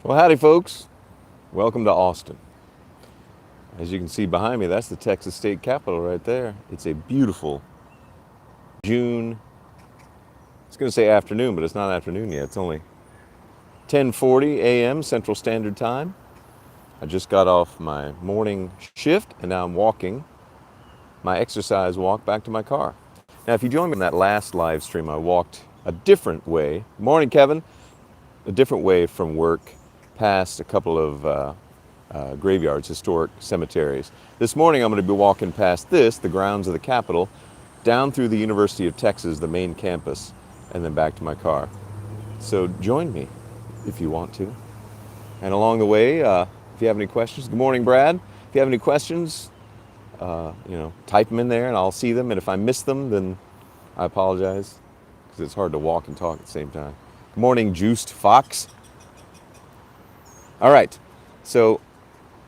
Well, howdy, folks. Welcome to Austin. As you can see behind me, that's the Texas State Capitol right there. It's a beautiful June. It's going to say afternoon, but it's not afternoon yet. It's only 10:40 a.m. Central Standard Time. I just got off my morning shift, and now I'm walking my exercise walk back to my car. Now, if you joined me in that last live stream, I walked a different way. Morning, Kevin. A different way from work, past a couple of graveyards, historic cemeteries. This morning I'm going to be walking past the grounds of the Capitol, down through the University of Texas, the main campus, and then back to my car. So join me if you want to. And along the way, if you have any questions, good morning, Brad. If you have any questions, type them in there and I'll see them. And if I miss them, then I apologize because it's hard to walk and talk at the same time. Good morning, Juiced Fox. All right, so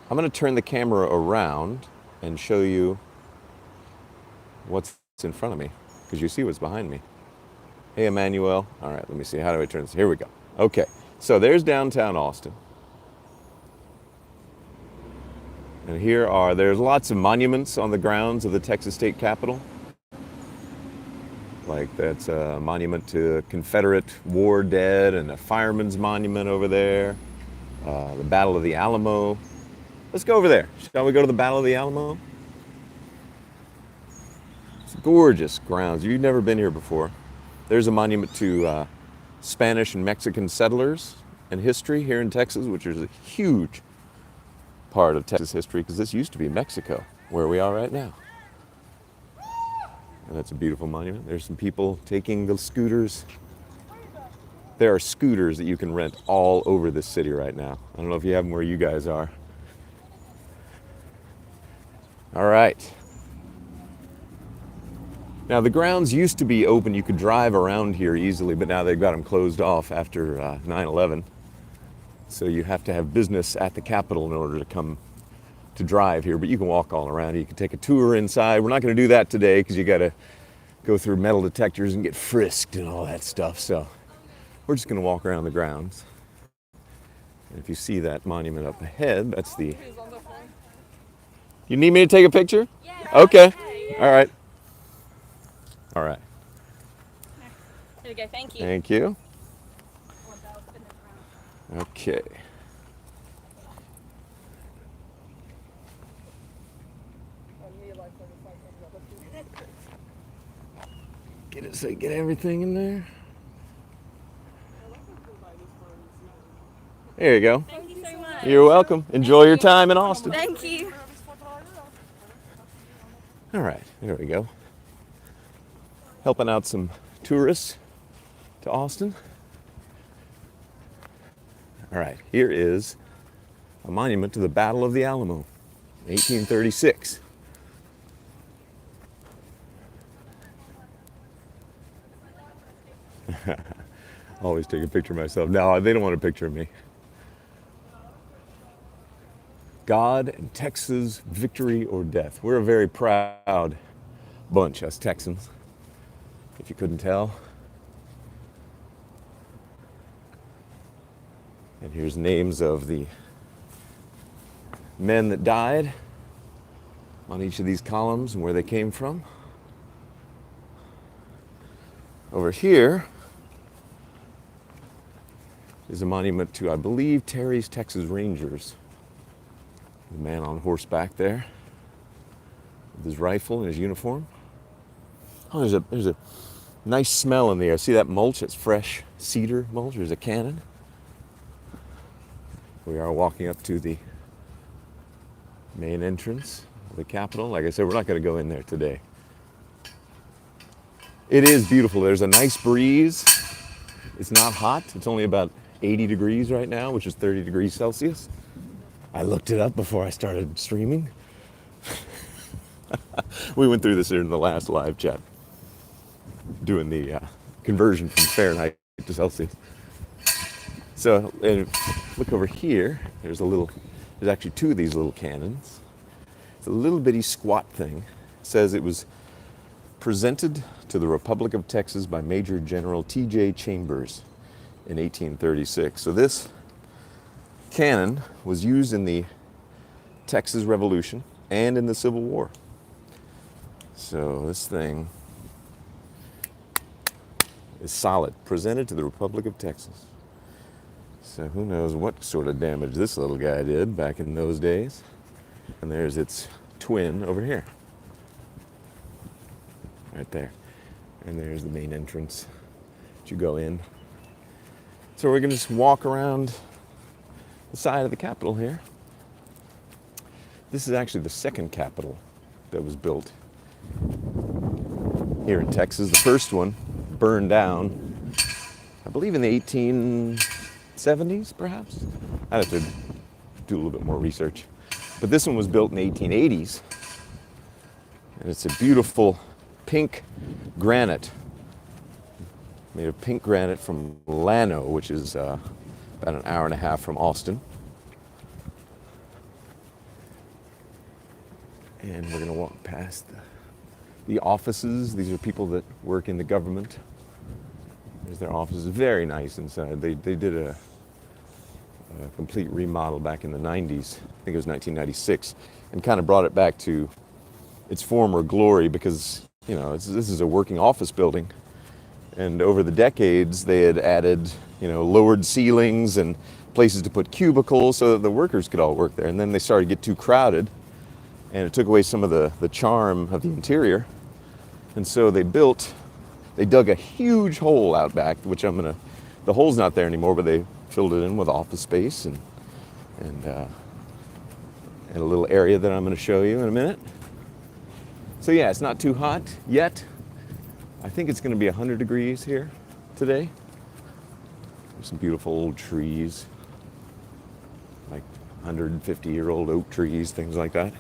I'm going to turn the camera around and show you what's in front of me, because you see what's behind me. Hey, Emmanuel. All right, let me see. How do I turn this? Here we go. Okay, so there's downtown Austin. And there's lots of monuments on the grounds of the Texas State Capitol. Like that's a monument to Confederate war dead and a fireman's monument over there. The Battle of the Alamo. Let's go over there. Shall we go to the Battle of the Alamo? It's gorgeous grounds. You've never been here before. There's a monument to Spanish and Mexican settlers and history here in Texas, which is a huge part of Texas history because this used to be Mexico, where we are right now. And that's a beautiful monument. There's some people taking the scooters. There are scooters that you can rent all over this city right now. I don't know if you have them where you guys are. All right. Now the grounds used to be open. You could drive around here easily, but now they've got them closed off after 9/11. So you have to have business at the Capitol in order to come to drive here, but you can walk all around. You can take a tour inside. We're not going to do that today because you got to go through metal detectors and get frisked and all that stuff. So we're just going to walk around the grounds. And if you see that monument up ahead, that's the... You need me to take a picture? Yeah. Okay. All right. All right. Here we go. Thank you. Thank you. Okay. Get everything in there. There you go. Thank you so much. You're welcome. Enjoy your time in Austin. Thank you. All right, there we go. Helping out some tourists to Austin. All right, here is a monument to the Battle of the Alamo, 1836. Always take a picture of myself. No, they don't want a picture of me. God and Texas, victory or death. We're a very proud bunch, us Texans, if you couldn't tell. And here's names of the men that died on each of these columns and where they came from. Over here is a monument to, I believe, Terry's Texas Rangers. The man on horseback there with his rifle and his uniform. Oh, there's a nice smell in the air. See that mulch? It's fresh cedar mulch. There's a cannon. We are walking up to the main entrance of the Capitol. Like I said, we're not going to go in there today. It is beautiful. There's a nice breeze. It's not hot. It's only about 80 degrees right now, which is 30 degrees Celsius. I looked it up before I started streaming. We went through this in the last live chat, doing the conversion from Fahrenheit to Celsius. So, and look over here. There's actually two of these little cannons. It's a little bitty squat thing. It says it was presented to the Republic of Texas by Major General T.J. Chambers in 1836. So this cannon was used in the Texas Revolution and in the Civil War. So this thing is solid, presented to the Republic of Texas. So who knows what sort of damage this little guy did back in those days. And there's its twin over here. Right there. And there's the main entrance that you go in. So we're going to just walk around the side of the Capitol here. This is actually the second Capitol that was built here in Texas. The first one burned down, I believe in the 1870s, perhaps? I'd have to do a little bit more research. But this one was built in the 1880s. And it's a beautiful pink granite, made of pink granite from Llano, which is about an hour and a half from Austin. And we're going to walk past the offices. These are people that work in the government. There's their offices. Very nice inside. They did a complete remodel back in the 90s. I think it was 1996, and kind of brought it back to its former glory because, you know, this is a working office building. And over the decades, they had added, you know, lowered ceilings and places to put cubicles so that the workers could all work there. And then they started to get too crowded, and it took away some of the charm of the interior. And so they dug a huge hole out back, which the hole's not there anymore, but they filled it in with office space and a little area that I'm going to show you in a minute. So yeah, it's not too hot yet. I think it's going to be 100 degrees here today. There's some beautiful old trees, like 150-year-old oak trees, things like that.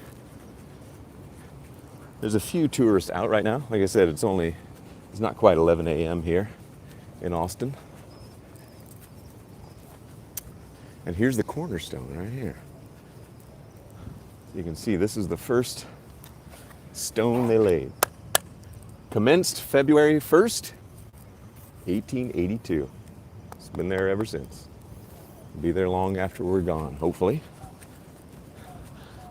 There's a few tourists out right now. Like I said, it's not quite 11 a.m. here in Austin. And here's the cornerstone right here. You can see this is the first stone they laid. Commenced February 1st, 1882. It's been there ever since. It'll be there long after we're gone, hopefully.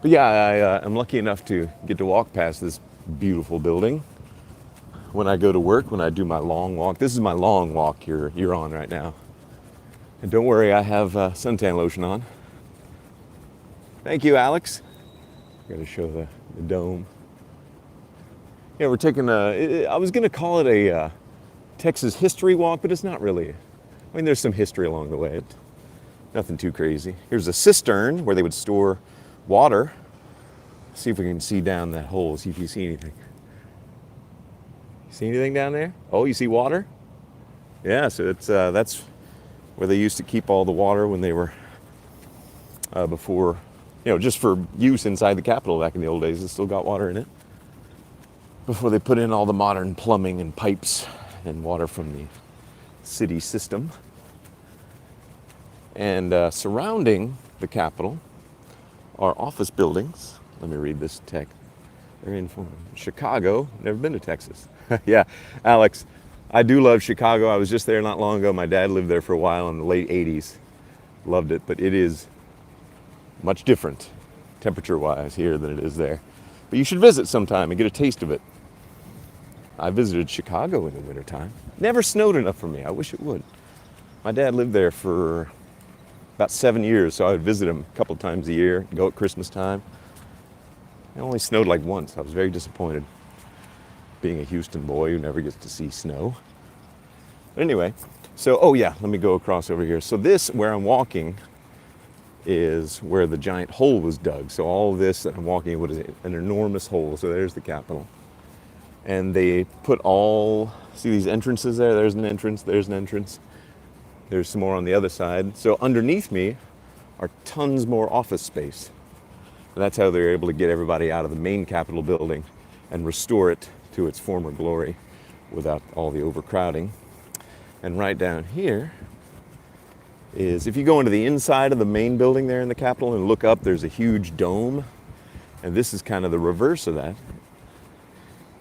But yeah, I'm lucky enough to get to walk past this beautiful building when I go to work, when I do my long walk. This is my long walk you're on right now. And don't worry, I have suntan lotion on. Thank you, Alex. Got to show the dome. Yeah, we're taking I was going to call it a Texas history walk, but it's not really. I mean, there's some history along the way. Nothing too crazy. Here's a cistern where they would store water. See if we can see down that hole, see if you see anything. See anything down there? Oh, you see water? Yeah, so that's where they used to keep all the water when they were before, you know, just for use inside the Capitol back in the old days. It still got water in it. Before they put in all the modern plumbing and pipes and water from the city system. And surrounding the Capitol are office buildings. Let me read this text. They're in Chicago. Never been to Texas. Yeah, Alex, I do love Chicago. I was just there not long ago. My dad lived there for a while in the late 80s. Loved it, but it is much different temperature-wise here than it is there. But you should visit sometime and get a taste of it. I visited Chicago in the wintertime. Never snowed enough for me. I wish it would. My dad lived there for about 7 years, so I would visit him a couple times a year, go at Christmas time. It only snowed like once. I was very disappointed, being a Houston boy who never gets to see snow. But anyway, so, oh yeah, let me go across over here. So this, where I'm walking, is where the giant hole was dug. So all of this that I'm walking in was an enormous hole. So there's the Capitol. And they put see these entrances there? There's an entrance, there's an entrance. There's some more on the other side. So underneath me are tons more office space. And that's how they're able to get everybody out of the main Capitol building and restore it to its former glory without all the overcrowding. And right down here is, if you go into the inside of the main building there in the Capitol and look up, there's a huge dome. And this is kind of the reverse of that.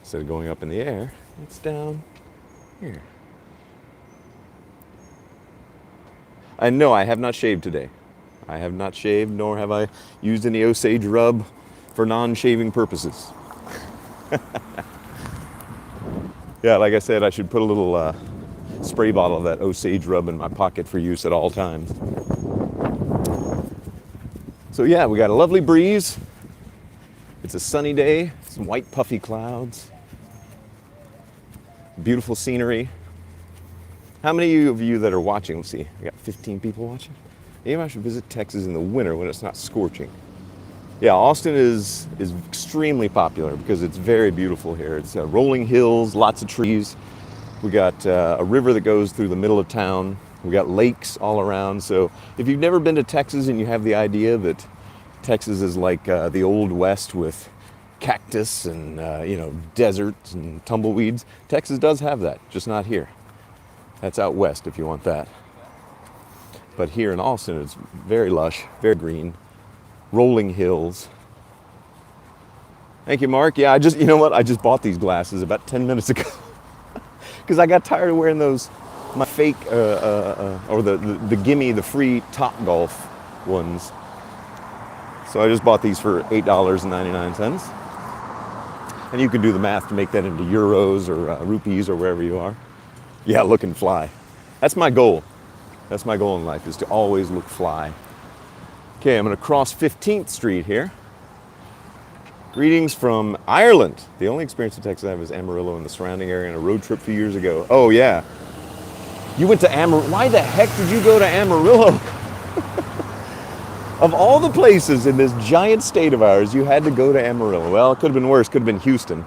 Instead of going up in the air, it's down here. And no, I have not shaved today. I have not shaved, nor have I used any Osage rub for non-shaving purposes. Yeah, like I said, I should put a little spray bottle of that Osage rub in my pocket for use at all times. So yeah, we got a lovely breeze. It's a sunny day, some white puffy clouds, beautiful scenery. How many of you that are watching, let's see, we got 15 people watching? Maybe I should visit Texas in the winter when it's not scorching. Yeah, Austin is extremely popular because it's very beautiful here. It's rolling hills, lots of trees. We got a river that goes through the middle of town. We got lakes all around. So if you've never been to Texas and you have the idea that Texas is like the old West with cactus and deserts and tumbleweeds, Texas does have that, just not here. That's out west if you want that. But here in Austin, it's very lush, very green, rolling hills. Thank you, Mark. Yeah, you know what? I just bought these glasses about 10 minutes ago because I got tired of wearing my fake, or the gimme, the free Topgolf ones. So I just bought these for $8.99. And you can do the math to make that into euros or rupees or wherever you are. Yeah, look and fly. That's my goal. That's my goal in life, is to always look fly. Okay, I'm gonna cross 15th Street here. Greetings from Ireland. The only experience in Texas I have is Amarillo and the surrounding area on a road trip a few years ago. Oh yeah. You went to Amarillo. Why the heck did you go to Amarillo? Of all the places in this giant state of ours, you had to go to Amarillo. Well, it could have been worse. Could have been Houston.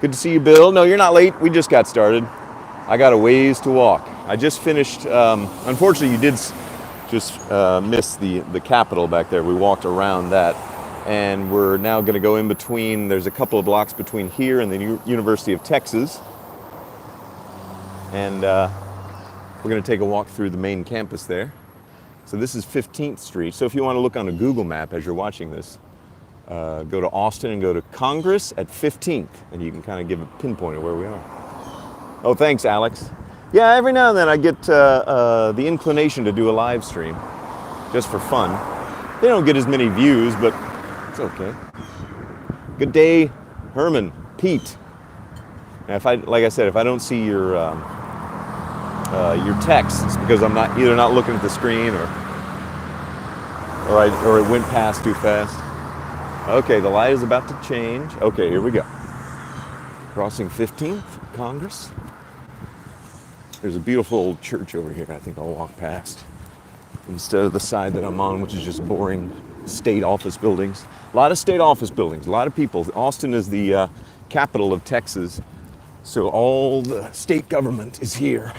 Good to see you, Bill. No, you're not late. We just got started. I got a ways to walk. I just finished. Unfortunately, you did just miss the Capitol back there. We walked around that, and we're now going to go in between. There's a couple of blocks between here and the University of Texas, and we're going to take a walk through the main campus there. So this is 15th Street. So if you want to look on a Google map as you're watching this, go to Austin and go to Congress at 15th, and you can kind of give a pinpoint of where we are. Oh, thanks, Alex. Yeah, every now and then I get the inclination to do a live stream, just for fun. They don't get as many views, but it's okay. Good day, Herman, Pete. And like I said, if I don't see your text, it's because I'm either not looking at the screen or it went past too fast. Okay, the light is about to change. Okay, here we go. Crossing 15th, Congress. There's a beautiful old church over here I think I'll walk past instead of the side that I'm on, which is just boring state office buildings. A lot of state office buildings, a lot of people. Austin is the capital of Texas, so all the state government is here.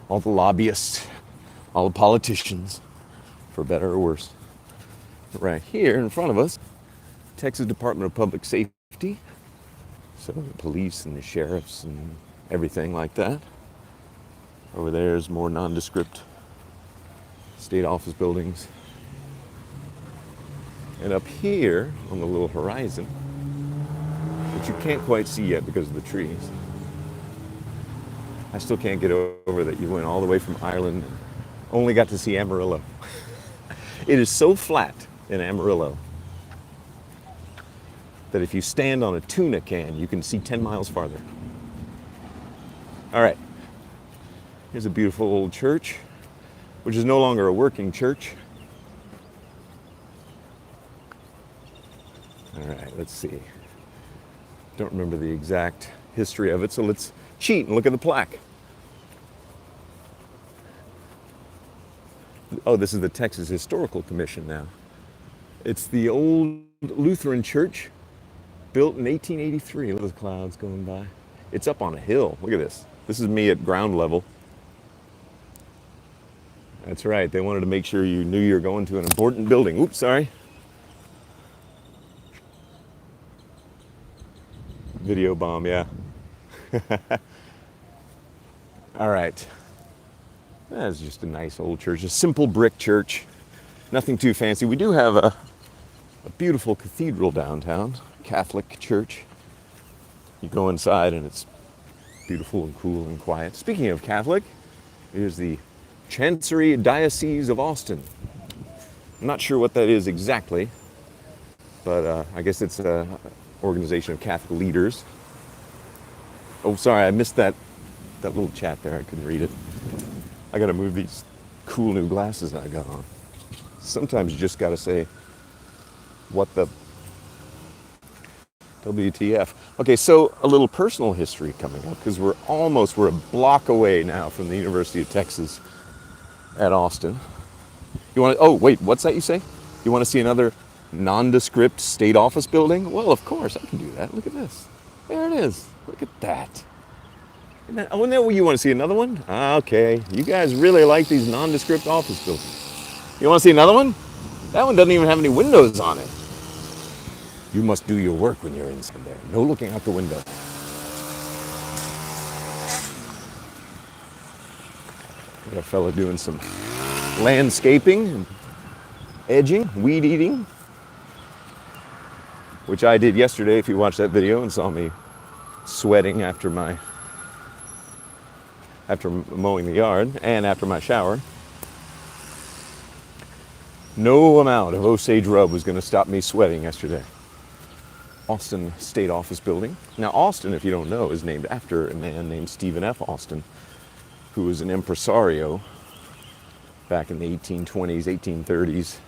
All the lobbyists, all the politicians, for better or worse. Right here in front of us, Texas Department of Public Safety. So the police and the sheriffs and everything like that. Over there is more nondescript state office buildings. And up here on the little horizon, which you can't quite see yet because of the trees, I still can't get over that you went all the way from Ireland and only got to see Amarillo. It is so flat in Amarillo that if you stand on a tuna can, you can see 10 miles farther. All right, here's a beautiful old church, which is no longer a working church. All right, let's see. Don't remember the exact history of it, so let's cheat and look at the plaque. Oh, this is the Texas Historical Commission now. It's the old Lutheran church built in 1883. Look at the clouds going by. It's up on a hill. Look at this. This is me at ground level. That's right. They wanted to make sure you knew you were going to an important building. Oops, sorry. Video bomb, yeah. All right. That's just a nice old church, a simple brick church, nothing too fancy. We do have a beautiful cathedral downtown, Catholic church. You go inside and it's beautiful and cool and quiet. Speaking of Catholic, here's the Chancery Diocese of Austin. I'm not sure what that is exactly, but I guess it's an organization of Catholic leaders. Oh, sorry, I missed that little chat there. I couldn't read it. I got to move these cool new glasses I got on. Sometimes you just got to say, what the WTF. Okay, so a little personal history coming up, because we're a block away now from the University of Texas at Austin. You want to, oh, wait, what's that you say? You want to see another nondescript state office building? Well, of course, I can do that. Look at this. There it is. Look at that. Isn't that what you want to see, another one? Okay, you guys really like these nondescript office buildings. You want to see another one? That one doesn't even have any windows on it. You must do your work when you're inside there. No looking out the window. Got a fella doing some landscaping and edging, weed eating, which I did yesterday if you watched that video and saw me sweating after mowing the yard and after my shower. No amount of Osage rub was going to stop me sweating yesterday. Austin State Office Building. Now, Austin, if you don't know, is named after a man named Stephen F. Austin, who was an impresario back in the 1820s, 1830s.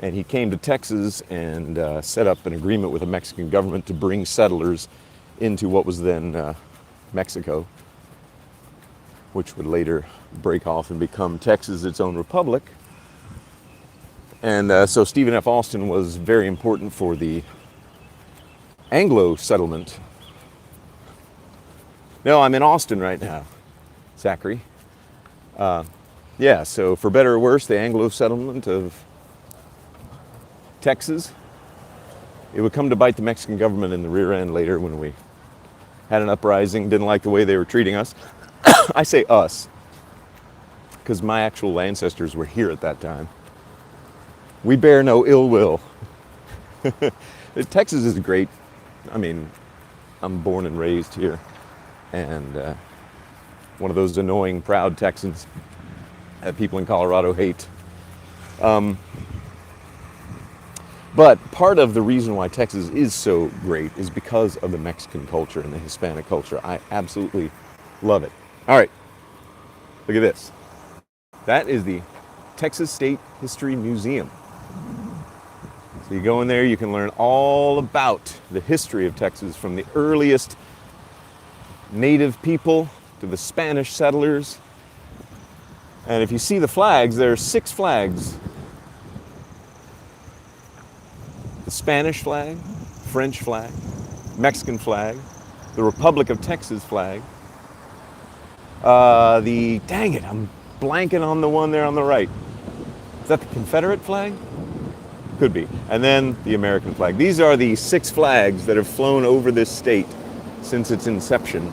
And he came to Texas and set up an agreement with the Mexican government to bring settlers into what was then Mexico, which would later break off and become Texas its own republic. And so Stephen F. Austin was very important for the Anglo settlement. No, I'm in Austin right now, Zachary. Yeah, so for better or worse, the Anglo settlement of Texas, it would come to bite the Mexican government in the rear end later when we had an uprising, didn't like the way they were treating us. I say us, because my actual ancestors were here at that time. We bear no ill will. Texas is great. I mean, I'm born and raised here, and one of those annoying, proud Texans that people in Colorado hate. But part of the reason why Texas is so great is because of the Mexican culture and the Hispanic culture. I absolutely love it. All right, look at this. That is the Texas State History Museum. So you go in there, you can learn all about the history of Texas, from the earliest native people to the Spanish settlers. And if you see the flags, there are 6 flags. The Spanish flag, French flag, Mexican flag, the Republic of Texas flag, dang it, I'm blanking on the one there on the right. Is that the Confederate flag? Could be. And then the American flag. These are the 6 flags that have flown over this state since its inception.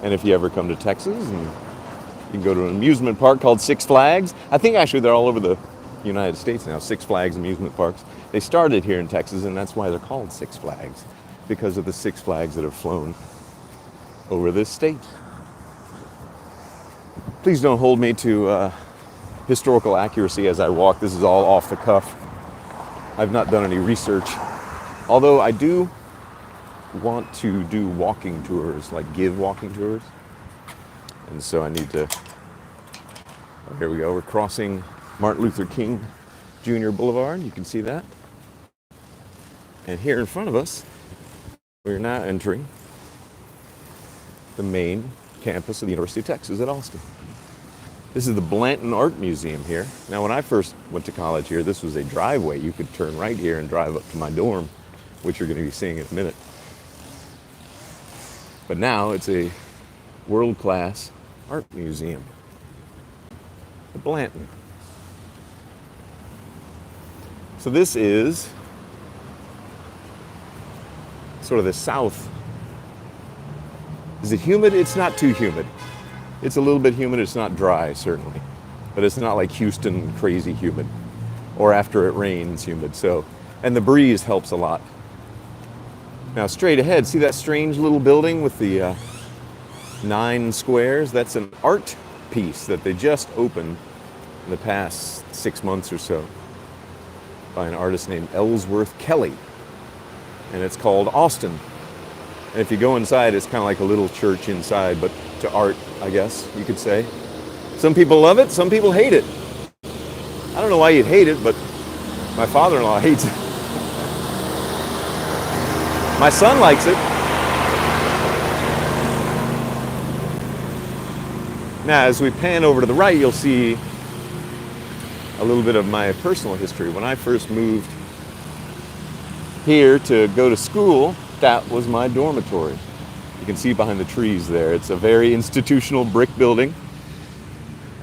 And if you ever come to Texas, and you can go to an amusement park called Six Flags. I think actually they're all over the United States now, Six Flags amusement parks. They started here in Texas, and that's why they're called Six Flags, because of the 6 flags that have flown over this state. Please don't hold me to historical accuracy as I walk. This is all off the cuff. I've not done any research, although I do want to do walking tours, like give walking tours. And so I need to, oh, here we go. We're crossing Martin Luther King Jr. Boulevard. You can see that. And here in front of us, we're now entering the main campus of the University of Texas at Austin. This is the Blanton Art Museum here. Now, when I first went to college here, this was a driveway. You could turn right here and drive up to my dorm, which you're going to be seeing in a minute. But now it's a world-class art museum. The Blanton. So this is sort of the south. Is it humid? It's not too humid. It's a little bit humid. It's not dry, certainly. But it's not like Houston crazy humid, or after it rains humid. So, and the breeze helps a lot. Now straight ahead, see that strange little building with the 9 squares? That's an art piece that they just opened in the past 6 months or so by an artist named Ellsworth Kelly. And it's called Austin. And if you go inside, it's kind of like a little church inside, but to art, I guess you could say. Some people love it, some people hate it. I don't know why you'd hate it, but my father-in-law hates it. My son likes it. Now, as we pan over to the right, you'll see a little bit of my personal history. When I first moved here to go to school, that was my dormitory. You can see behind the trees there. It's a very institutional brick building.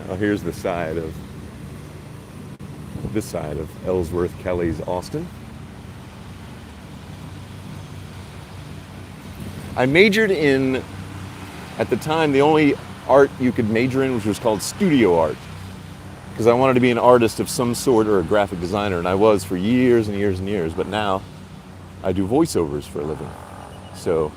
Now, here's this side of Ellsworth Kelly's Austin. I majored in, at the time, the only art you could major in, which was called studio art, because I wanted to be an artist of some sort or a graphic designer, and I was for years and years and years, but now I do voiceovers for a living. So,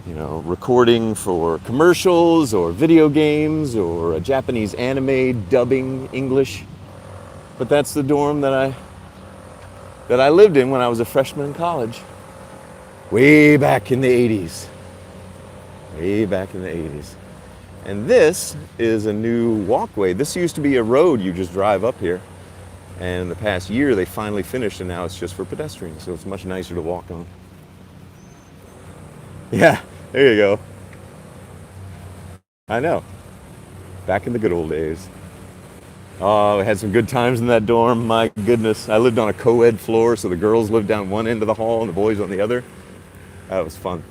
recording for commercials or video games or a Japanese anime, dubbing English. But that's the dorm that I lived in when I was a freshman in college. Way back in the 80s. Way back in the 80s. And this is a new walkway. This used to be a road you just drive up here. And in the past year, they finally finished, and now it's just for pedestrians. So it's much nicer to walk on. Yeah, there you go. I know. Back in the good old days. Oh, I had some good times in that dorm. My goodness. I lived on a co-ed floor, so the girls lived down one end of the hall and the boys on the other. That was fun.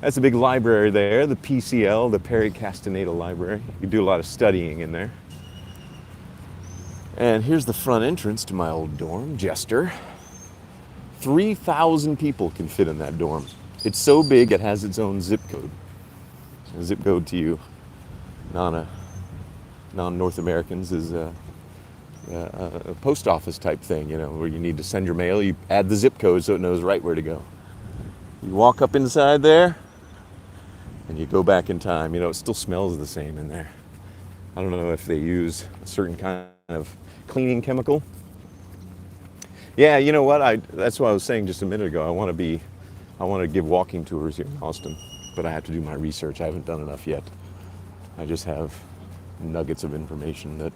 That's a big library there, the PCL, the Perry Castaneda Library. You can do a lot of studying in there. And here's the front entrance to my old dorm, Jester. 3,000 people can fit in that dorm. It's so big it has its own zip code. A zip code to you non-North Americans is a post office type thing, where you need to send your mail. You add the zip code so it knows right where to go. You walk up inside there, and you go back in time. It still smells the same in there. I don't know if they use a certain kind of cleaning chemical. Yeah, you know what? That's what I was saying just a minute ago. I want to give walking tours here in Austin, but I have to do my research. I haven't done enough yet. I just have nuggets of information that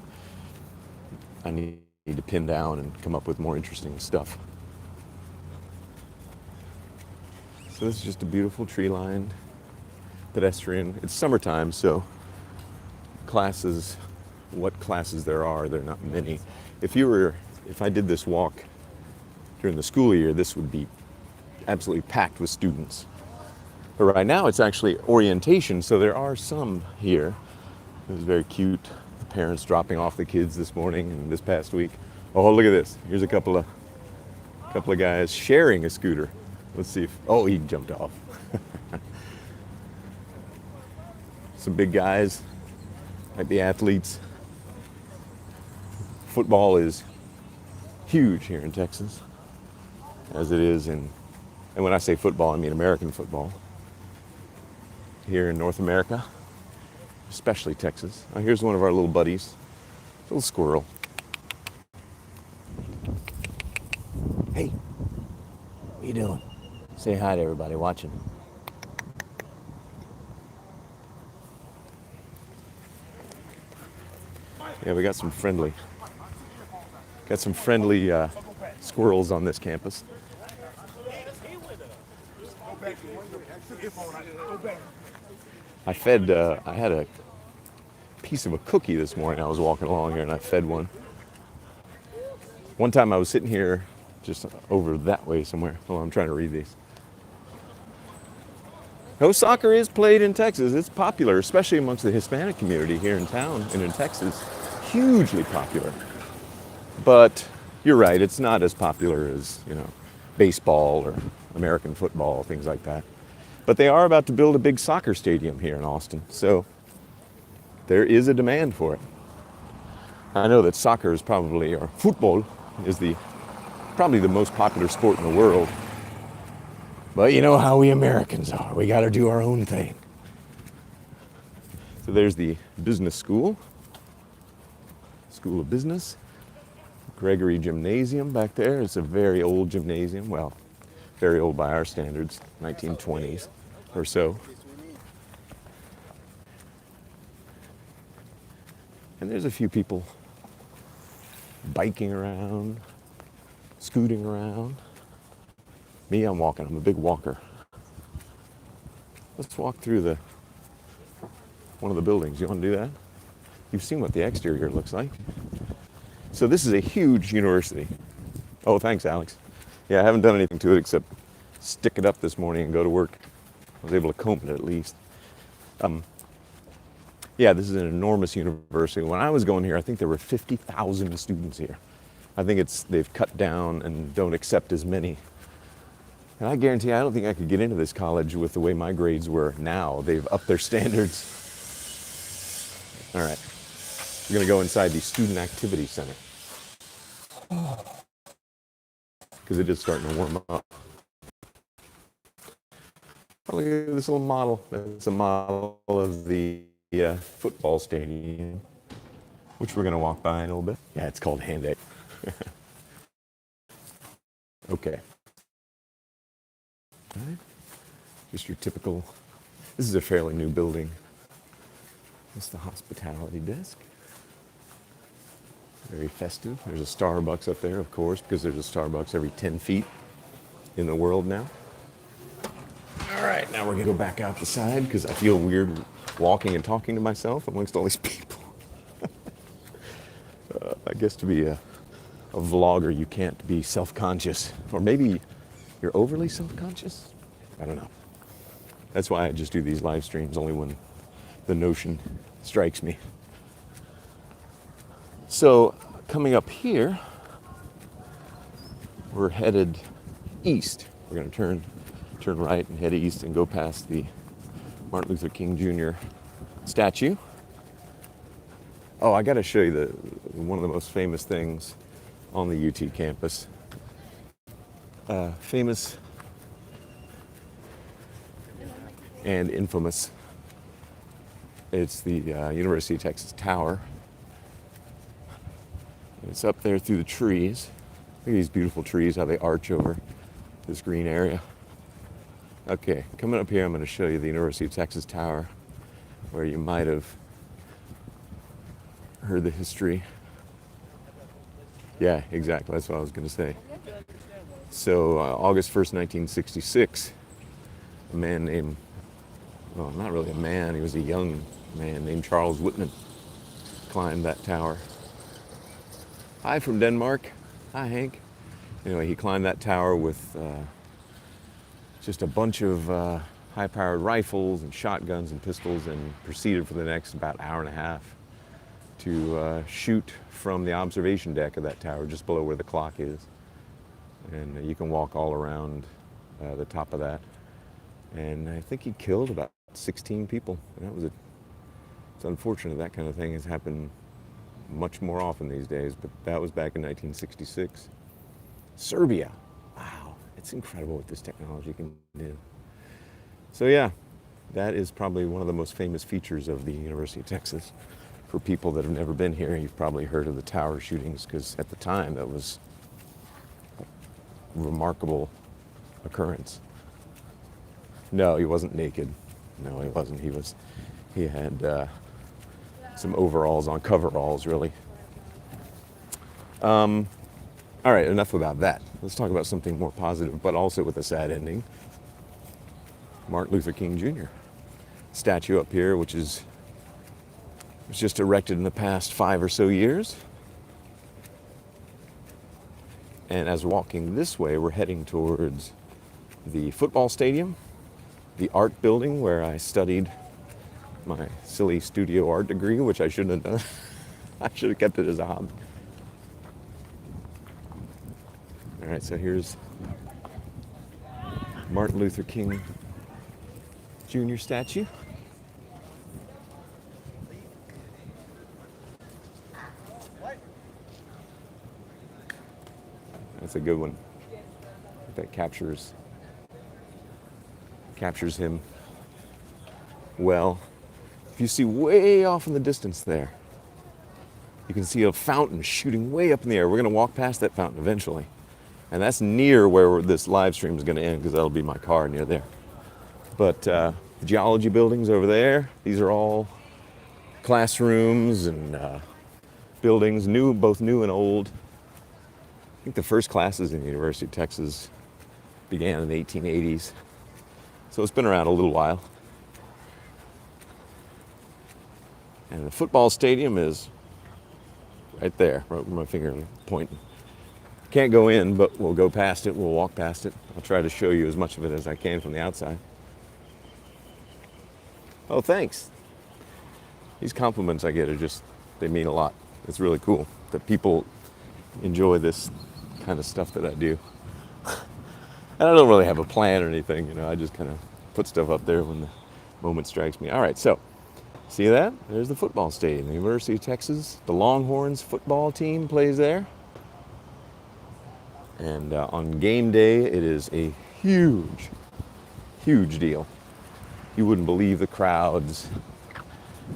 I need to pin down and come up with more interesting stuff. So this is just a beautiful tree-lined pedestrian. It's summertime, so what classes there are not many. If I did this walk during the school year, this would be absolutely packed with students. But right now it's actually orientation, so there are some here. It was very cute. The parents dropping off the kids this morning and this past week. Oh, look at this. Here's a couple of guys sharing a scooter. Let's see he jumped off. Some big guys, might be athletes. Football is huge here in Texas, as it is and when I say football, I mean American football. Here in North America, especially Texas. Oh, here's one of our little buddies, little squirrel. Hey, what you doing? Say hi to everybody watching. Yeah, we got some friendly squirrels on this campus. I had a piece of a cookie this morning. I was walking along here and I fed one. One time I was sitting here just over that way somewhere. Oh, I'm trying to read these. Soccer is played in Texas. It's popular, especially amongst the Hispanic community here in town and in Texas. Hugely popular. But you're right, it's not as popular as, baseball or American football, things like that. But they are about to build a big soccer stadium here in Austin, so there is a demand for it. I know that soccer is football is probably the most popular sport in the world. But you know how we Americans are. We got to do our own thing. So there's the business school. School of Business. Gregory Gymnasium back there. It's a very old gymnasium. Well, very old by our standards, 1920s or so. And there's a few people biking around, scooting around. Me, I'm walking. I'm a big walker. Let's walk through one of the buildings. You want to do that? You've seen what the exterior looks like. So this is a huge university. Oh, thanks, Alex. Yeah, I haven't done anything to it except stick it up this morning and go to work. I was able to comb it at least. Yeah, this is an enormous university. When I was going here, I think there were 50,000 students here. I think they've cut down and don't accept as many. And I guarantee I don't think I could get into this college with the way my grades were now. They've upped their standards. All right, we're gonna go inside the Student Activity Center because it is starting to warm up. Oh, look at this little model. It's a model of the football stadium, which we're going to walk by in a little bit. Yeah, it's called Hand Egg. Okay. All right. Just your typical, this is a fairly new building. It's the hospitality desk. Very festive. There's a Starbucks up there, of course, because there's a Starbucks every 10 feet in the world now. All right, now we're going to go back out the side because I feel weird walking and talking to myself amongst all these people. I guess to be a vlogger, you can't be self-conscious. Or maybe you're overly self-conscious? I don't know. That's why I just do these live streams only when the notion strikes me. So coming up here, we're headed east. We're going to turn right and head east and go past the Martin Luther King Jr. statue. Oh, I got to show you one of the most famous things on the UT campus. Famous and infamous. It's the University of Texas Tower. It's up there through the trees. Look at these beautiful trees, how they arch over this green area. Okay, coming up here, I'm going to show you the University of Texas Tower, where you might have heard the history. Yeah, exactly. That's what I was going to say. So, August 1st, 1966, a man named, well, not really a man, he was a young man named Charles Whitman climbed that tower. Hi from Denmark. Hi, Hank. Anyway, he climbed that tower with just a bunch of high-powered rifles and shotguns and pistols and proceeded for the next about hour and a half to shoot from the observation deck of that tower just below where the clock is. And you can walk all around the top of that. And I think he killed about 16 people. And it's unfortunate that kind of thing has happened much more often these days, but that was back in 1966. Serbia. Wow, it's incredible what this technology can do. So yeah, that is probably one of the most famous features of the University of Texas. For people that have never been here, you've probably heard of the tower shootings, because at the time that was a remarkable occurrence. No, he wasn't naked. No, he wasn't. He had some overalls on, coveralls, really. All right, enough about that. Let's talk about something more positive, but also with a sad ending. Martin Luther King Jr. statue up here, which was just erected in the past 5 or so years. And as we're walking this way, we're heading towards the football stadium, the art building where I studied my silly studio art degree, which I shouldn't have done. I should have kept it as a hobby. All right, so here's Martin Luther King Jr. statue. That's a good one. That captures him well. If you see way off in the distance there, you can see a fountain shooting way up in the air. We're going to walk past that fountain eventually. And that's near where this live stream is going to end because that'll be my car near there. But the geology buildings over there, these are all classrooms and buildings, both new and old. I think the first classes in the University of Texas began in the 1880s. So it's been around a little while. And the football stadium is right there, right where my finger pointing. Can't go in, but we'll go past it. We'll walk past it. I'll try to show you as much of it as I can from the outside. Oh, thanks. These compliments I get are just, they mean a lot. It's really cool that people enjoy this kind of stuff that I do. And I don't really have a plan or anything, you know, I just kind of put stuff up there when the moment strikes me. All right, so see that? There's the football stadium, the University of Texas. The Longhorns football team plays there. And on game day, it is a huge, huge deal. You wouldn't believe the crowds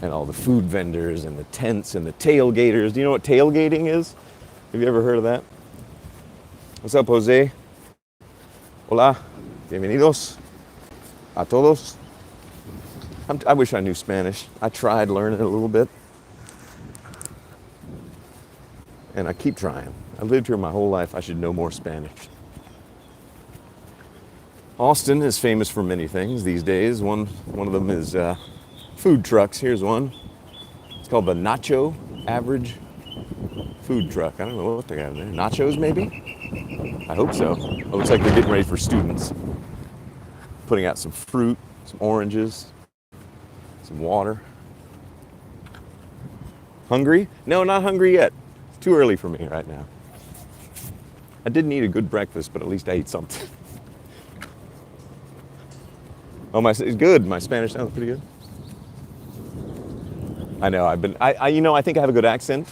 and all the food vendors and the tents and the tailgaters. Do you know what tailgating is? Have you ever heard of that? What's up, Jose? Hola, bienvenidos a todos. I wish I knew Spanish. I tried learning it a little bit. And I keep trying. I've lived here my whole life. I should know more Spanish. Austin is famous for many things these days. One of them is food trucks. Here's one. It's called the Nacho Average Food Truck. I don't know what they got in there. Nachos, maybe? I hope so. It looks like they're getting ready for students. Putting out some fruit, some oranges, some water. Hungry? No, not hungry yet. It's too early for me right now. I didn't eat a good breakfast, but at least I ate something. Oh, it's good. My Spanish sounds pretty good. I know. I think I have a good accent.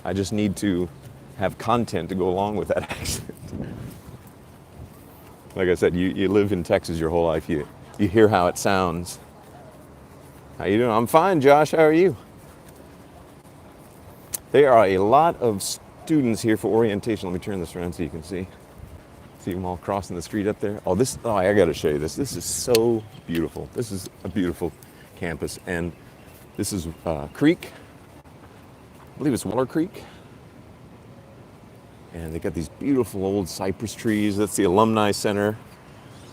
I just need to have content to go along with that accent. Like I said, you live in Texas your whole life. You hear how it sounds. How you doing? I'm fine, Josh. How are you? There are a lot of students here for orientation. Let me turn this around so you can see. See them all crossing the street up there. Oh, I got to show you this. This is so beautiful. This is a beautiful campus. And this is Creek. I believe it's Waller Creek. And they got these beautiful old cypress trees. That's the Alumni Center.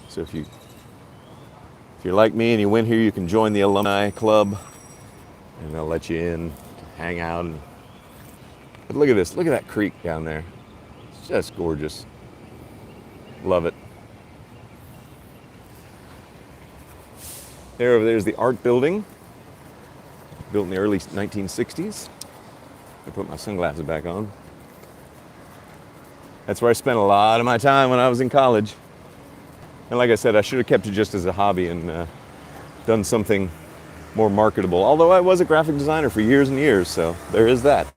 So if you're like me and you went here, you can join the Alumni Club. And they'll let you in, hang out. But look at this. Look at that creek down there. It's just gorgeous. Love it. Over there's the art building. Built in the early 1960s. I put my sunglasses back on. That's where I spent a lot of my time when I was in college. And like I said, I should have kept it just as a hobby and done something more marketable. Although I was a graphic designer for years and years, so there is that.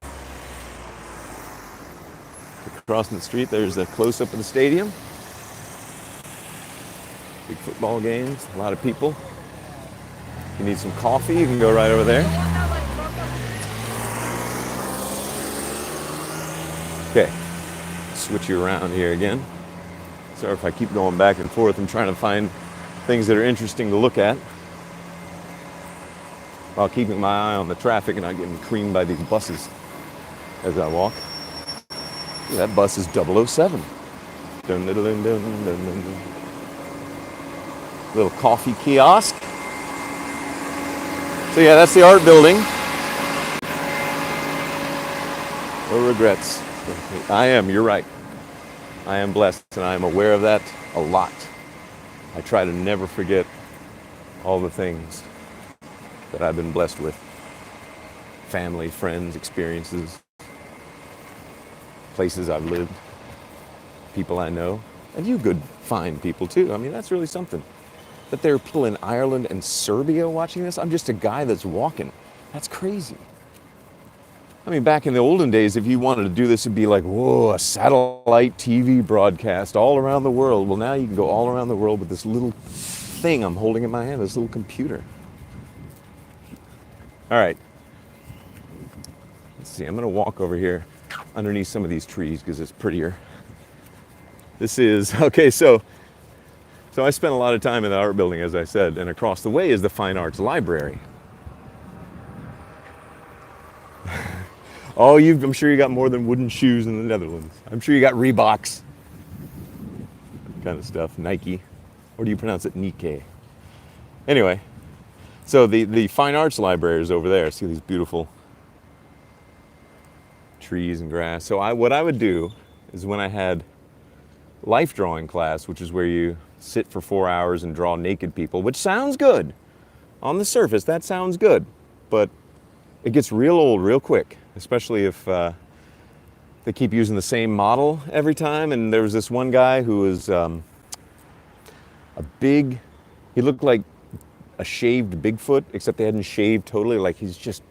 Crossing the street, there's a close-up of the stadium. Big football games, a lot of people. If you need some coffee, you can go right over there. Okay, switch you around here again. Sorry if I keep going back and forth. I'm trying to find things that are interesting to look at while keeping my eye on the traffic and not getting creamed by these buses as I walk. That bus is 007. Dun, dun, dun, dun, dun, dun, dun. Little coffee kiosk. So yeah, that's the art building. No regrets. You're right. I am blessed and I am aware of that a lot. I try to never forget all the things that I've been blessed with. Family, friends, experiences, places I've lived, people I know, and you good, fine people too. I mean, that's really something. That there are people in Ireland and Serbia watching this. I'm just a guy that's walking. That's crazy. I mean, back in the olden days, if you wanted to do this, it'd be like, whoa, a satellite TV broadcast all around the world. Well, now you can go all around the world with this little thing I'm holding in my hand, this little computer. All right. Let's see, I'm going to walk over here underneath some of these trees because it's prettier. This is, okay, so I spent a lot of time in the art building, as I said, and across the way is the Fine Arts Library. Oh, I'm sure you got more than wooden shoes in the Netherlands. I'm sure you got Reeboks, kind of stuff, Nike, or do you pronounce it Nike? Anyway, so the Fine Arts Library is over there. See these beautiful trees and grass. So what I would do is when I had life drawing class, which is where you sit for 4 hours and draw naked people, which sounds good. On the surface, that sounds good. But it gets real old real quick, especially if they keep using the same model every time. And there was this one guy who was a big, he looked like a shaved Bigfoot, except they hadn't shaved totally, like he's just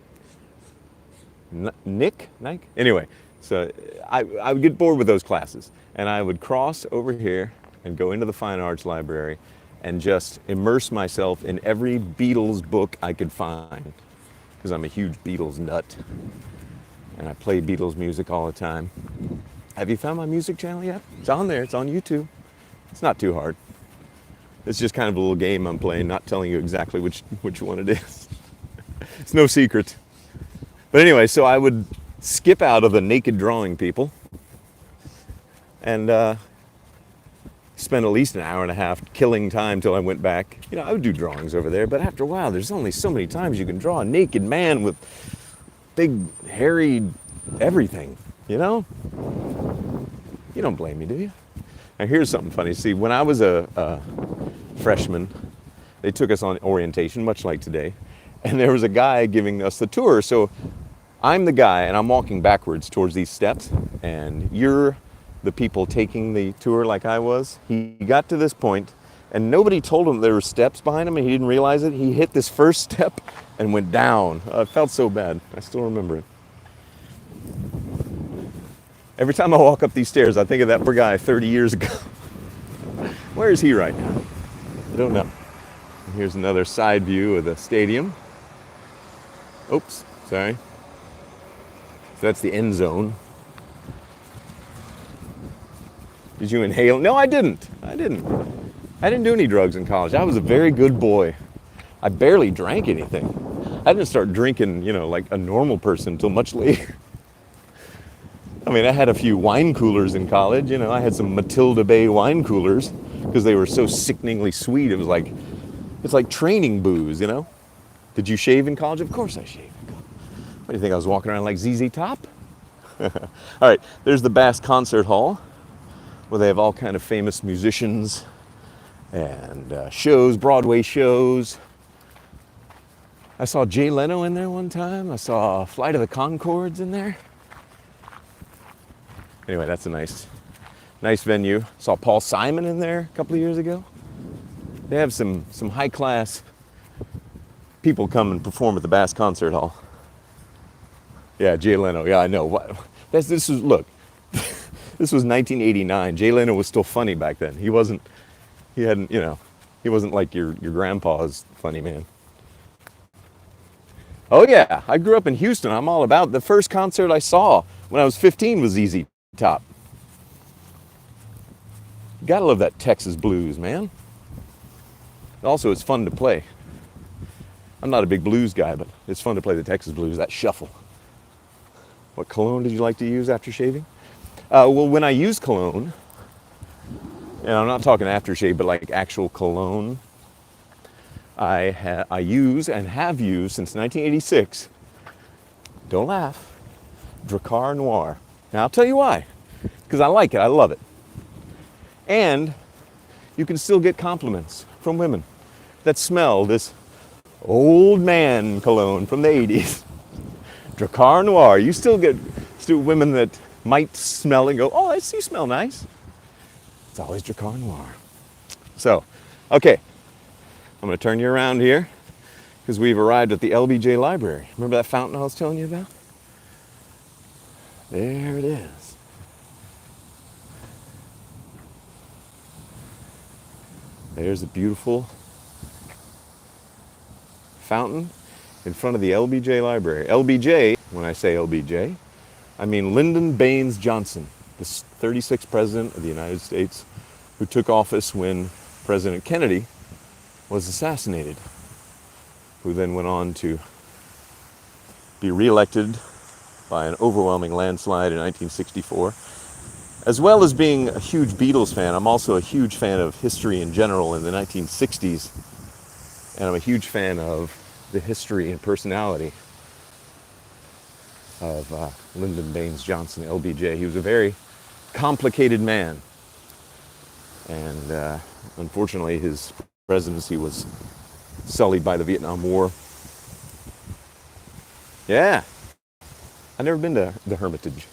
Nike? Anyway, so I would get bored with those classes. And I would cross over here and go into the Fine Arts Library and just immerse myself in every Beatles book I could find. Because I'm a huge Beatles nut. And I play Beatles music all the time. Have you found my music channel yet? It's on there, it's on YouTube. It's not too hard. It's just kind of a little game I'm playing, not telling you exactly which one it is. It's no secret. But anyway, so I would skip out of the naked drawing people and spend at least an hour and a half killing time till I went back. You know, I would do drawings over there, but after a while, there's only so many times you can draw a naked man with big, hairy everything, you know? You don't blame me, do you? Now, here's something funny. See, when I was a freshman, they took us on orientation, much like today, and there was a guy giving us the tour. So I'm the guy, and I'm walking backwards towards these steps, and you're the people taking the tour like I was. He got to this point, and nobody told him there were steps behind him, and he didn't realize it. He hit this first step and went down. It felt so bad. I still remember it. Every time I walk up these stairs, I think of that poor guy 30 years ago. Where is he right now? I don't know. And here's another side view of the stadium. Oops, sorry. So that's the end zone. Did you inhale? No, I didn't. I didn't do any drugs in college. I was a very good boy. I barely drank anything. I didn't start drinking, you know, like a normal person until much later. I mean, I had a few wine coolers in college. You know, I had some Matilda Bay wine coolers because they were so sickeningly sweet. It's like training booze, you know? Did you shave in college? Of course I shaved. What do you think, I was walking around like ZZ Top? All right, there's the Bass Concert Hall, where they have all kind of famous musicians and shows, Broadway shows. I saw Jay Leno in there one time. I saw Flight of the Conchords in there. Anyway, that's a nice venue. Saw Paul Simon in there a couple of years ago. They have some high-class people come and perform at the Bass Concert Hall. Yeah, Jay Leno. Yeah, I know. This was 1989. Jay Leno was still funny back then. He wasn't like your grandpa's funny man. Oh yeah, I grew up in Houston. I'm all about the first concert I saw when I was 15 was ZZ Top. You gotta love that Texas blues, man. Also, it's fun to play. I'm not a big blues guy, but it's fun to play the Texas blues, that shuffle. What cologne did you like to use after shaving? Well, when I use cologne, and I'm not talking aftershave, but like actual cologne, I use and have used since 1986, don't laugh, Drakkar Noir. Now, I'll tell you why. Because I like it. I love it. And you can still get compliments from women that smell this old man cologne from the 80s. Drakkar Noir. You still get women that might smell and go, oh, you smell nice. It's always Drakkar Noir. So, okay. I'm going to turn you around here because we've arrived at the LBJ Library. Remember that fountain I was telling you about? There it is. There's a beautiful fountain in front of the LBJ Library. LBJ When I say LBJ, I mean Lyndon Baines Johnson, the 36th president of the United States who took office when President Kennedy was assassinated, who then went on to be reelected by an overwhelming landslide in 1964. As well as being a huge Beatles fan, I'm also a huge fan of history in general in the 1960s, and I'm a huge fan of the history and personality of Lyndon Baines Johnson, LBJ. He was a very complicated man, and unfortunately his presidency was sullied by the Vietnam War. Yeah, I've never been to the Hermitage,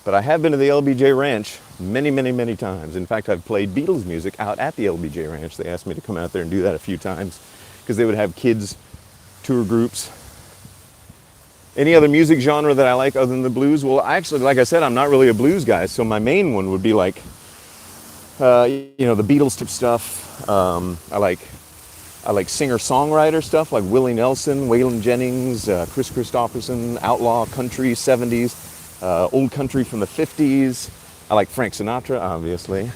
but I have been to the LBJ Ranch many, many, many times. In fact, I've played Beatles music out at the LBJ Ranch. They asked me to come out there and do that a few times because they would have kids tour groups. Any other music genre that I like other than the blues? Well, actually, like I said, I'm not really a blues guy, so my main one would be like, the Beatles type stuff. I like singer-songwriter stuff like Willie Nelson, Waylon Jennings, Chris Christopherson, outlaw country 70s, old country from the 50s. I like Frank Sinatra, obviously.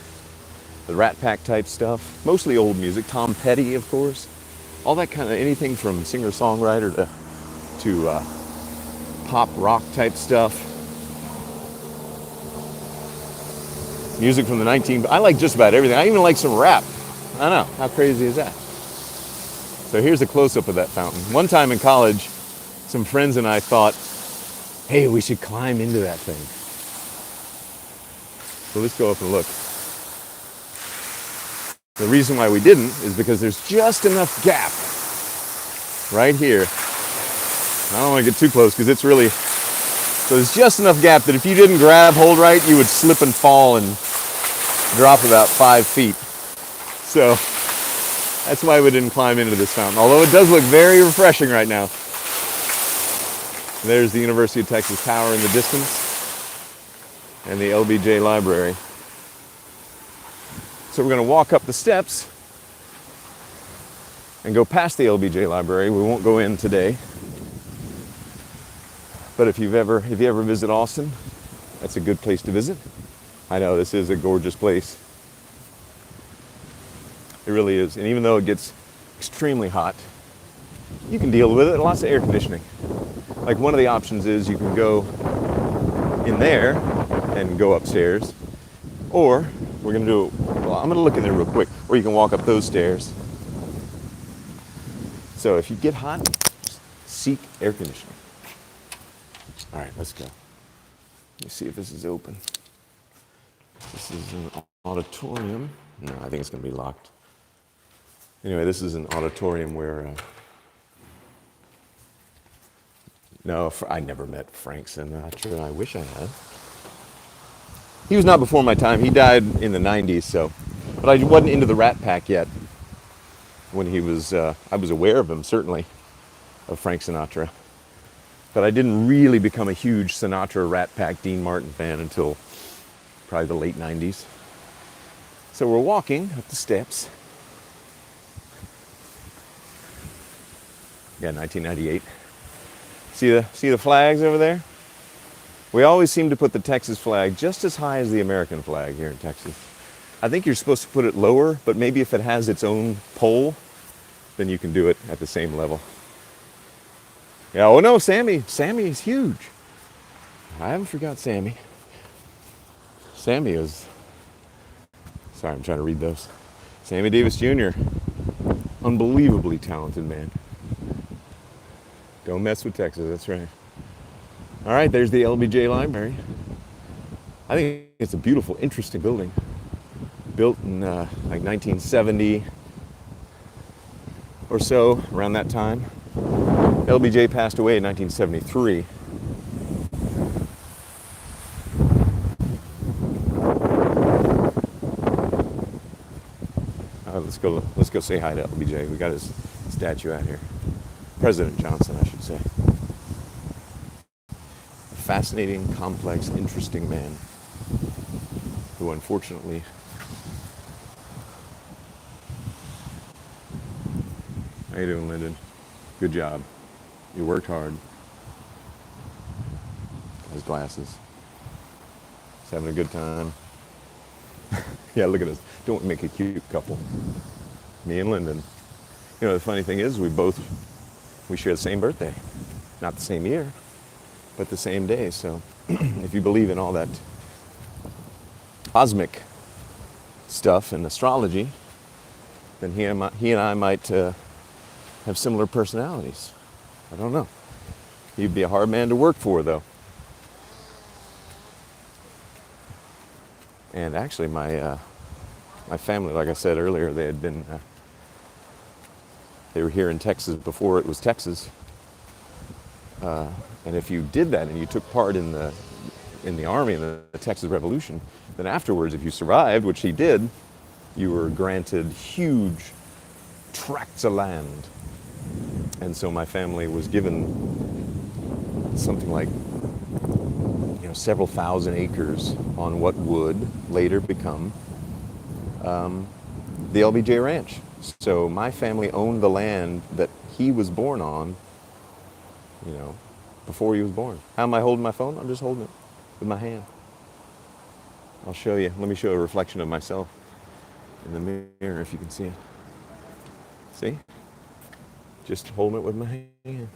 The Rat Pack type stuff. Mostly old music. Tom Petty, of course. All that kind of, anything from singer-songwriter to pop rock type stuff. Music from the I like just about everything. I even like some rap. I know, how crazy is that? So here's a close-up of that fountain. One time in college, some friends and I thought, hey, we should climb into that thing. So let's go up and look. The reason why we didn't is because there's just enough gap right here. I don't want to get too close because it's really, so there's just enough gap that if you didn't grab hold right, you would slip and fall and drop about 5 feet. So that's why we didn't climb into this fountain, although it does look very refreshing right now. There's the University of Texas Tower in the distance and the LBJ Library. So we're going to walk up the steps and go past the LBJ Library. We won't go in today. But if you ever visit Austin, that's a good place to visit. I know this is a gorgeous place. It really is. And even though it gets extremely hot, you can deal with it. Lots of air conditioning. Like one of the options is you can go in there and go upstairs. Or we're going to do, well, I'm going to look in there real quick. Or you can walk up those stairs. So if you get hot, seek air conditioning. All right, let's go. Let me see if this is open. This is an auditorium. No, I think it's going to be locked. Anyway, this is an auditorium where... No, I never met Frank Sinatra. I wish I had. He was not before my time. He died in the 90s, so... But I wasn't into the Rat Pack yet. When he was... I was aware of him, certainly, of Frank Sinatra. But I didn't really become a huge Sinatra, Rat Pack, Dean Martin fan until probably the late 90s. So we're walking up the steps. Yeah, 1998. See the flags over there? We always seem to put the Texas flag just as high as the American flag here in Texas. I think you're supposed to put it lower, but maybe if it has its own pole, then you can do it at the same level. Yeah, oh no, Sammy is huge. I haven't forgot Sammy. Sammy is, sorry, I'm trying to read those. Sammy Davis Jr., unbelievably talented man. Don't mess with Texas, that's right. All right, there's the LBJ Library. I think it's a beautiful, interesting building. Built in like 1970 or so, around that time. LBJ passed away in 1973. Let's go say hi to LBJ. We got his statue out here. President Johnson, I should say. A fascinating, complex, interesting man who unfortunately... How you doing, Lyndon? Good job. You worked hard. his glasses. He's having a good time. Yeah, look at us. Don't we make a cute couple? Me and Lyndon. You know, the funny thing is, we share the same birthday. Not the same year, but the same day. So if you believe in all that cosmic stuff and astrology, then he and I might have similar personalities. I don't know. He'd be a hard man to work for, though. And actually, my family, like I said earlier, they had been they were here in Texas before it was Texas. And if you did that and you took part in the army in the Texas Revolution, then afterwards, if you survived, which he did, you were granted huge tracts of land. And so my family was given something like, several thousand acres on what would later become the LBJ Ranch. So my family owned the land that he was born on, before he was born. How am I holding my phone? I'm just holding it with my hand. I'll show you. Let me show a reflection of myself in the mirror if you can see it. See? Just holding it with my hand.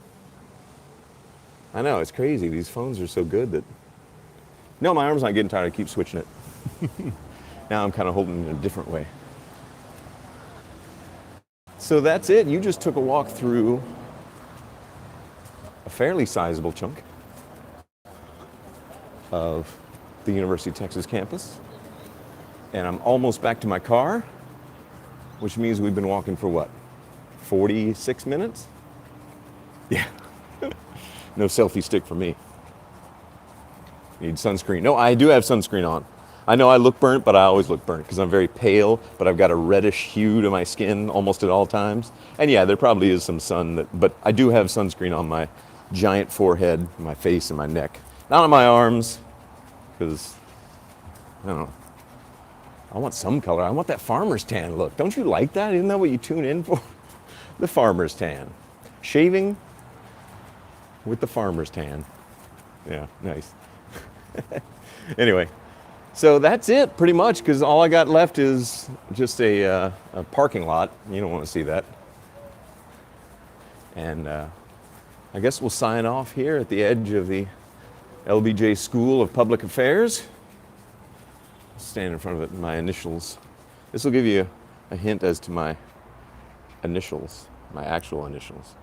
I know, it's crazy. These phones are so good that... No, my arm's not getting tired. I keep switching it. Now I'm kind of holding it in a different way. So that's it. You just took a walk through a fairly sizable chunk of the University of Texas campus. And I'm almost back to my car, which means we've been walking for what? 46 minutes? Yeah. No selfie stick for me. Need sunscreen. No, I do have sunscreen on. I know I look burnt, but I always look burnt because I'm very pale, but I've got a reddish hue to my skin almost at all times. And yeah, there probably is some sun, but I do have sunscreen on my giant forehead, my face, and my neck. Not on my arms, because, I don't know. I want some color. I want that farmer's tan look. Don't you like that? Isn't that what you tune in for? The farmer's tan. Shaving with the farmer's tan. Yeah, nice. Anyway, so that's it pretty much, because all I got left is just a parking lot. You don't want to see that. And I guess we'll sign off here at the edge of the LBJ School of Public Affairs. Stand in front of it, my initials. This will give you a hint as to my initials, my actual initials.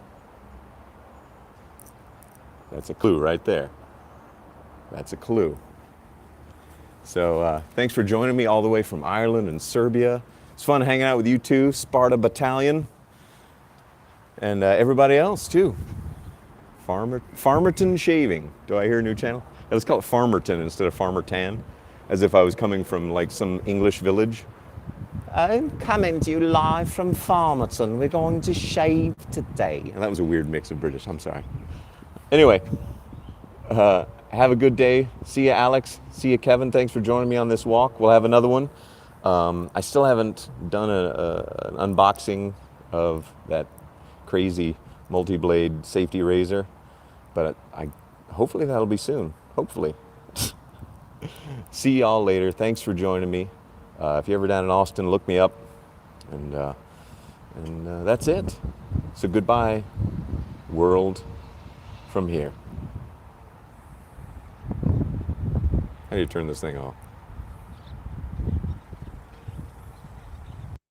That's a clue right there. That's a clue. So thanks for joining me all the way from Ireland and Serbia. It's fun hanging out with you too, Sparta Battalion, and everybody else too. Farmerton Shaving. Do I hear a new channel? Let's call it Farmerton instead of Farmer Tan, as if I was coming from like some English village. I'm coming to you live from Farmerton. We're going to shave today. And that was a weird mix of British. I'm sorry. Anyway. Have a good day. See you, Alex. See you, Kevin. Thanks for joining me on this walk. We'll have another one. I still haven't done an unboxing of that crazy multi-blade safety razor, but hopefully that'll be soon. Hopefully. See y'all later. Thanks for joining me. If you're ever down in Austin, look me up. And that's it. So goodbye, world, from here. How do you turn this thing off?